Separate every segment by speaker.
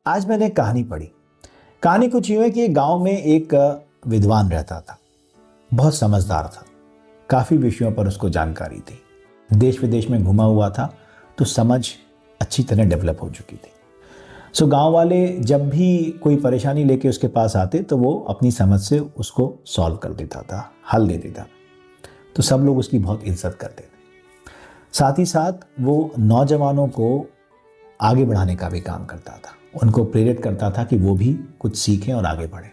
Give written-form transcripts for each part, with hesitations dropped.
Speaker 1: आज मैंने एक कहानी पढ़ी। कहानी कुछ यूँ है कि गांव में एक विद्वान रहता था। बहुत समझदार था, काफ़ी विषयों पर उसको जानकारी थी, देश विदेश में घुमा हुआ था, तो समझ अच्छी तरह डेवलप हो चुकी थी। सो गांव वाले जब भी कोई परेशानी लेके उसके पास आते तो वो अपनी समझ से उसको सॉल्व कर देता था, हल दे देता था। तो सब लोग उसकी बहुत इज्जत करते थे। साथ ही साथ वो नौजवानों को आगे बढ़ाने का भी काम करता था, उनको प्रेरित करता था कि वो भी कुछ सीखें और आगे बढ़ें।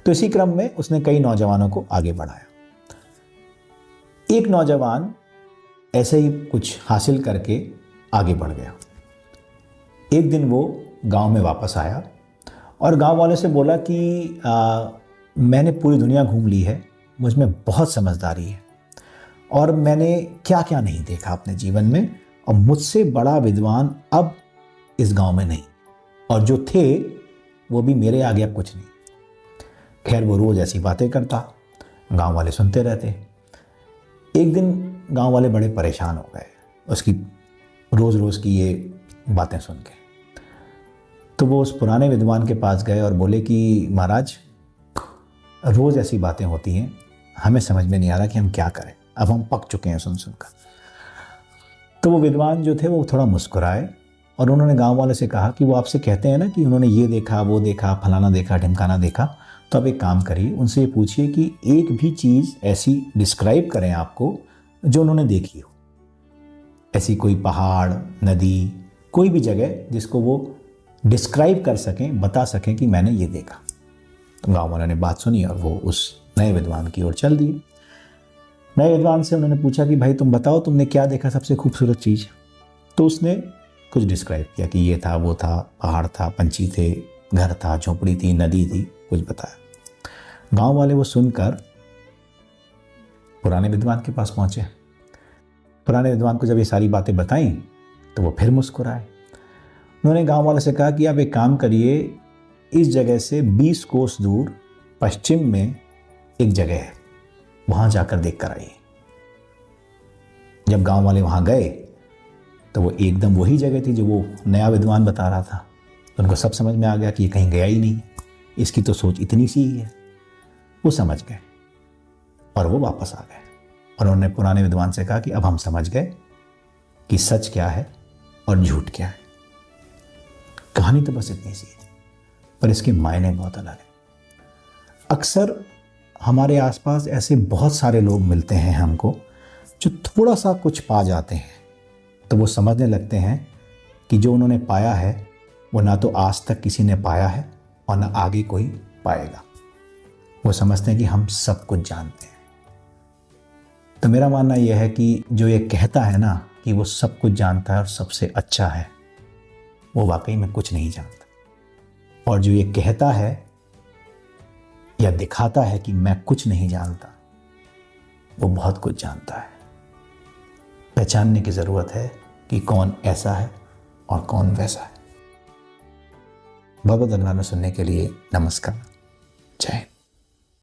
Speaker 1: तो इसी क्रम में उसने कई नौजवानों को आगे बढ़ाया। एक नौजवान ऐसे ही कुछ हासिल करके आगे बढ़ गया। एक दिन वो गांव में वापस आया और गांव वालों से बोला कि मैंने पूरी दुनिया घूम ली है, मुझ में बहुत समझदारी है और मैंने क्या क्या नहीं देखा अपने जीवन में, और मुझसे बड़ा विद्वान अब इस गांव में नहीं, और जो थे वो भी मेरे आगे अब कुछ नहीं। खैर वो रोज़ ऐसी बातें करता, गांव वाले सुनते रहते। एक दिन गांव वाले बड़े परेशान हो गए उसकी रोज़ रोज़ की ये बातें सुन के। तो वो उस पुराने विद्वान के पास गए और बोले कि महाराज, रोज़ ऐसी बातें होती हैं, हमें समझ में नहीं आ रहा कि हम क्या करें, अब हम पक चुके हैं सुन सुनकर। तो वो विद्वान जो थे वो थोड़ा मुस्कुराए और उन्होंने गांव वाले से कहा कि वो आपसे कहते हैं ना कि उन्होंने ये देखा, वो देखा, फलाना देखा, ढिमकाना देखा, तो अब एक काम करिए, उनसे ये पूछिए कि एक भी चीज़ ऐसी डिस्क्राइब करें आपको जो उन्होंने देखी हो। ऐसी कोई पहाड़, नदी, कोई भी जगह जिसको वो डिस्क्राइब कर सकें, बता सकें कि मैंने ये देखा। तो गाँव वालों ने बात सुनी और वो उस नए विद्वान की ओर चल दिए। नए विद्वान से उन्होंने पूछा कि भाई तुम बताओ, तुमने क्या देखा सबसे खूबसूरत चीज़? तो उसने कुछ डिस्क्राइब किया कि ये था, वो था, पहाड़ था, पंछी थे, घर था, झोपड़ी थी, नदी थी, कुछ बताया। गांव वाले वो सुनकर पुराने विद्वान के पास पहुंचे। पुराने विद्वान को जब ये सारी बातें बताई तो वो फिर मुस्कुराए। उन्होंने गांव वाले से कहा कि आप एक काम करिए, इस जगह से 20 कोस दूर पश्चिम में एक जगह है, वहां जाकर देख कर आइए। जब गांव वाले वहां गए तो वो एकदम वही जगह थी जो वो नया विद्वान बता रहा था। तो उनको सब समझ में आ गया कि ये कहीं गया ही नहीं है, इसकी तो सोच इतनी सी ही है। वो समझ गए और वो वापस आ गए और उन्होंने पुराने विद्वान से कहा कि अब हम समझ गए कि सच क्या है और झूठ क्या है। कहानी तो बस इतनी सी है, पर इसके मायने बहुत अलग है। अक्सर हमारे आसपास ऐसे बहुत सारे लोग मिलते हैं हमको, जो थोड़ा सा कुछ पा जाते हैं तो वो समझने लगते हैं कि जो उन्होंने पाया है वो ना तो आज तक किसी ने पाया है और ना आगे कोई पाएगा। वो समझते हैं कि हम सब कुछ जानते हैं। तो मेरा मानना यह है कि जो ये कहता है ना कि वो सब कुछ जानता है और सबसे अच्छा है, वो वाकई में कुछ नहीं जानता। और जो ये कहता है या दिखाता है कि मैं कुछ नहीं जानता, वो बहुत कुछ जानता है। पहचानने की ज़रूरत है कि कौन ऐसा है और कौन वैसा है। बहुत बहुत धन्यवाद सुनने के लिए। नमस्कार, जय हिंद।